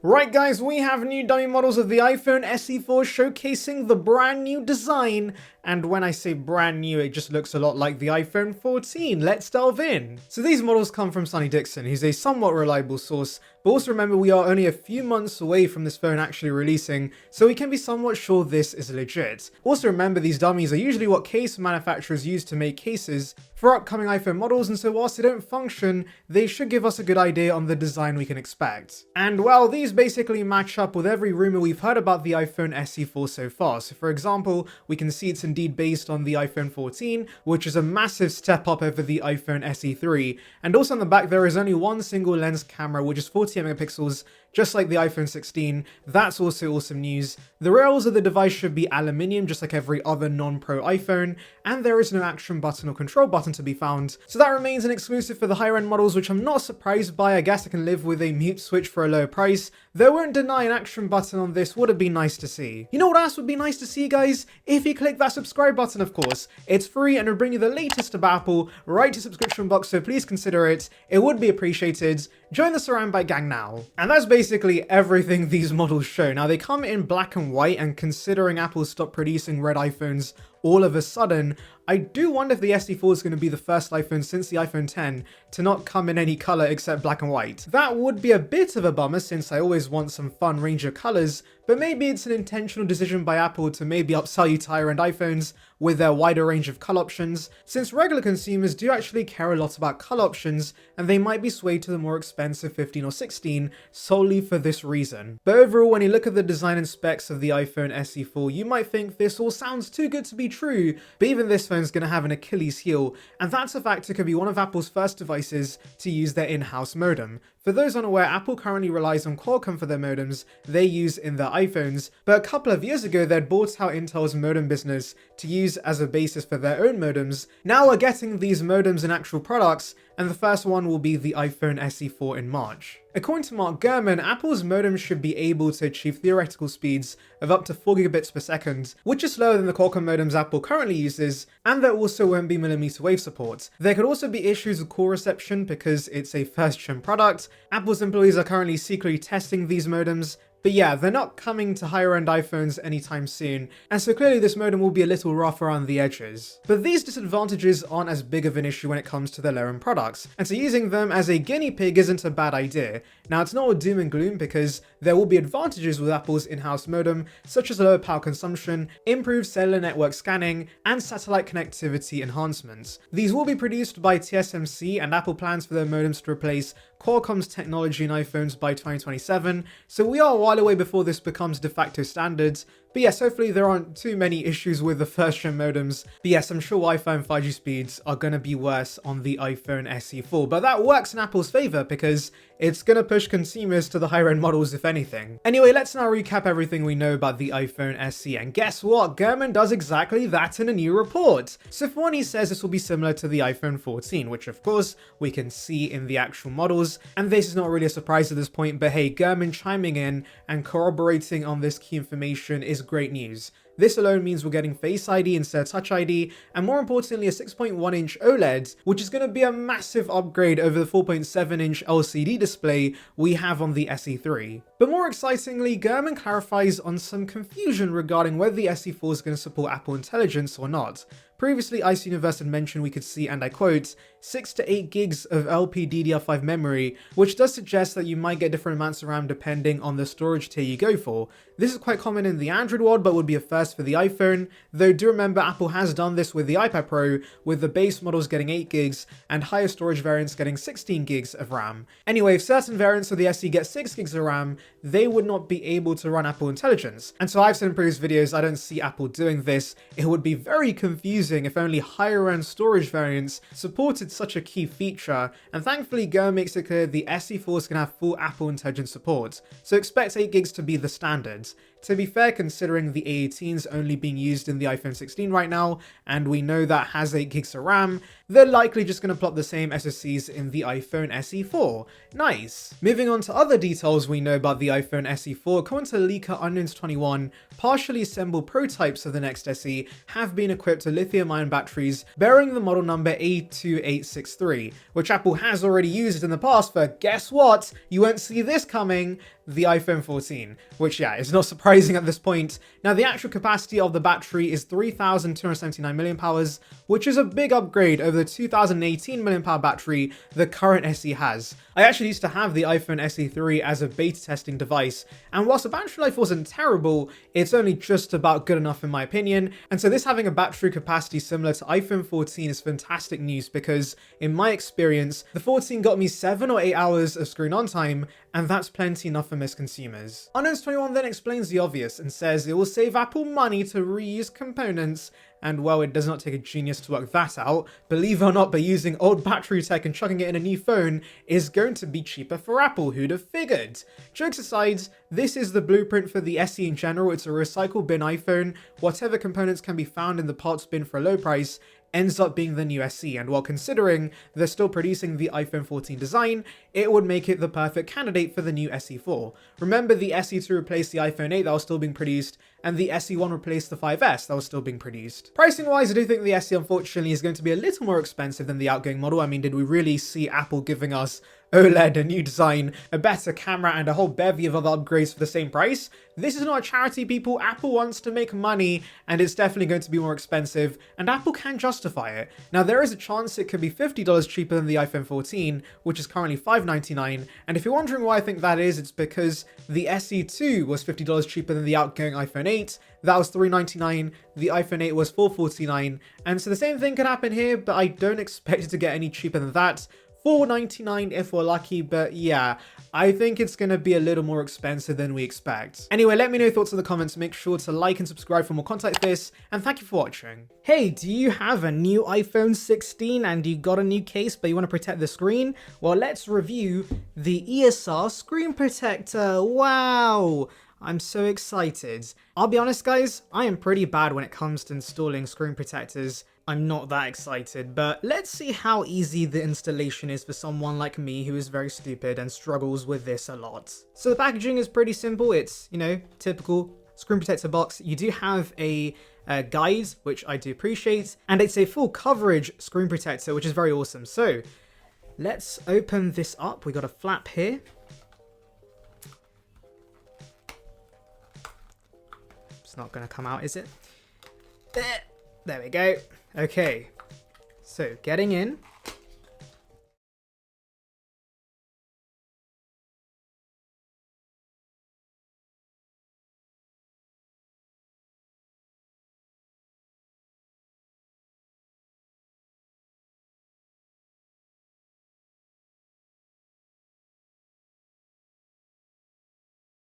Right guys, we have new dummy models of the iPhone SE4 showcasing the brand new design, and when I say brand new, it just looks a lot like the iPhone 14. Let's delve in. So these models come from Sonny Dickson, who's a somewhat reliable source, but also remember we are only a few months away from this phone actually releasing, so we can be somewhat sure this is legit. Also remember these dummies are usually what case manufacturers use to make cases for upcoming iPhone models, and so whilst they don't function, they should give us a good idea on the design we can expect. And well, these basically match up with every rumor we've heard about the iPhone SE4 so far. So for example, we can see it's indeed based on the iPhone 14, which is a massive step up over the iPhone SE3. And also on the back there is only one single lens camera, which is 48 megapixels, just like the iPhone 16. That's also awesome news. The rails of the device should be aluminium, just like every other non-Pro iPhone, and there is no action button or control button to be found. So that remains an exclusive for the higher end models, which I'm not surprised by. I guess I can live with a mute switch for a lower price, though I won't deny an action button on this would have been nice to see. You know what else would be nice to see, guys? If you click that subscribe button, of course. It's free and it'll bring you the latest about Apple right to subscription box, so please consider it. It would be appreciated. Join the Saranbyte gang now. And that's basically everything these models show. Now they come in black and white, and considering Apple stopped producing red iPhones all of a sudden, I do wonder if the SE4 is going to be the first iPhone since the iPhone 10 to not come in any color except black and white. That would be a bit of a bummer since I always want some fun range of colors, but maybe it's an intentional decision by Apple to maybe upsell you to higher end iPhones with their wider range of color options, since regular consumers do actually care a lot about color options, and they might be swayed to the more expensive 15 or 16 solely for this reason. But overall, when you look at the design and specs of the iPhone SE4, you might think this all sounds too good to be true, but even this phone's going to have an Achilles heel, and that's the fact it could be one of Apple's first devices to use their in-house modem. For those unaware, Apple currently relies on Qualcomm for their modems they use in their iPhones, but a couple of years ago they'd bought out Intel's modem business to use as a basis for their own modems. Now we're getting these modems in actual products, and the first one will be the iPhone SE4 in March. According to Mark Gurman, Apple's modem should be able to achieve theoretical speeds of up to 4 gigabits per second, which is slower than the Qualcomm modems Apple currently uses, and there also won't be millimeter wave support. There could also be issues with call reception because it's a first-gen product. Apple's employees are currently secretly testing these modems, but yeah, they're not coming to higher end iPhones anytime soon, and so clearly this modem will be a little rough around the edges. But these disadvantages aren't as big of an issue when it comes to their lower end products, and so using them as a guinea pig isn't a bad idea. Now it's not all doom and gloom because there will be advantages with Apple's in-house modem, such as lower power consumption, improved cellular network scanning, and satellite connectivity enhancements. These will be produced by TSMC, and Apple plans for their modems to replace Qualcomm's technology in iPhones by 2027, so we are a while away before this becomes de facto standard. But yes, hopefully there aren't too many issues with the first-gen modems. But yes, I'm sure Wi-Fi and 5G speeds are going to be worse on the iPhone SE4. But that works in Apple's favor because it's going to push consumers to the higher-end models if anything. Anyway, let's now recap everything we know about the iPhone SE. And guess what? Gurman does exactly that in a new report. So for one, he says this will be similar to the iPhone 14, which of course we can see in the actual models. And this is not really a surprise at this point, but hey, Gurman chiming in and corroborating on this key information is great news. This alone means we're getting Face ID instead of Touch ID, and more importantly a 6.1-inch OLED, which is going to be a massive upgrade over the 4.7-inch LCD display we have on the SE3. But more excitingly, Gurman clarifies on some confusion regarding whether the SE4 is going to support Apple Intelligence or not. Previously, Ice Universe had mentioned we could see, and I quote, 6 to 8 gigs of LPDDR5 memory, which does suggest that you might get different amounts of RAM depending on the storage tier you go for. This is quite common in the Android world, but would be a first for the iPhone, though do remember Apple has done this with the iPad Pro, with the base models getting 8 gigs and higher storage variants getting 16 gigs of RAM. Anyway, if certain variants of the SE get 6 gigs of RAM, they would not be able to run Apple Intelligence. And so I've said in previous videos, I don't see Apple doing this. It would be very confusing if only higher end storage variants supported such a key feature, and thankfully Gurman makes it clear the SE4 is going to have full Apple Intelligence support, so expect 8 gigs to be the standard. To be fair, considering the A18 is only being used in the iPhone 16 right now, and we know that has 8 gigs of RAM, they're likely just going to plot the same SoCs in the iPhone SE4. Nice. Moving on to other details we know about the iPhone SE4, according to leaker Unknowns21, partially assembled prototypes of the next SE have been equipped with lithium-ion batteries bearing the model number A2863, which Apple has already used in the past for, guess what? You won't see this coming, the iPhone 14, which yeah, is not surprising at this point. Now the actual capacity of the battery is 3,279 mAh, which is a big upgrade over the 2018 mAh battery the current SE has. I actually used to have the iPhone SE3 as a beta testing device, and whilst the battery life wasn't terrible, it's only just about good enough in my opinion, and so this having a battery capacity similar to iPhone 14 is fantastic news because, in my experience, the 14 got me 7 or 8 hours of screen on time, and that's plenty enough for most consumers. Unknowns21 then explains the obvious and says it will save Apple money to reuse components, and well, it does not take a genius to work that out. Believe it or not, but using old battery tech and chucking it in a new phone is going to be cheaper for Apple, who'd have figured? Jokes aside, this is the blueprint for the SE in general. It's a recycle bin iPhone. Whatever components can be found in the parts bin for a low price ends up being the new SE, and while considering they're still producing the iPhone 14 design, it would make it the perfect candidate for the new SE4. Remember, the SE2 replaced the iPhone 8 that was still being produced, and the SE1 replaced the 5S that was still being produced. Pricing wise, I do think the SE unfortunately is going to be a little more expensive than the outgoing model. I mean, did we really see Apple giving us OLED, a new design, a better camera, and a whole bevy of other upgrades for the same price? This is not a charity, people. Apple wants to make money, and it's definitely going to be more expensive, and Apple can justify it. Now, there is a chance it could be $50 cheaper than the iPhone 14, which is currently $599, and if you're wondering why I think that is, it's because the SE2 was $50 cheaper than the outgoing iPhone 8, that was $399, the iPhone 8 was $449, and so the same thing could happen here, but I don't expect it to get any cheaper than that. $499 if we're lucky, but yeah, I think it's going to be a little more expensive than we expect. Anyway, let me know your thoughts in the comments. Make sure to like and subscribe for more content like this, and thank you for watching. Hey, do you have a new iPhone 16 and you got a new case but you want to protect the screen? Well, let's review the ESR screen protector. Wow! I'm so excited. I'll be honest guys, I am pretty bad when it comes to installing screen protectors. I'm not that excited, but let's see how easy the installation is for someone like me who is very stupid and struggles with this a lot. So the packaging is pretty simple. It's, you know, typical screen protector box. You do have a guide, which I do appreciate, and it's a full coverage screen protector, which is very awesome. So let's open this up. We got a flap here. It's not going to come out, is it? There we go. Okay, so getting in.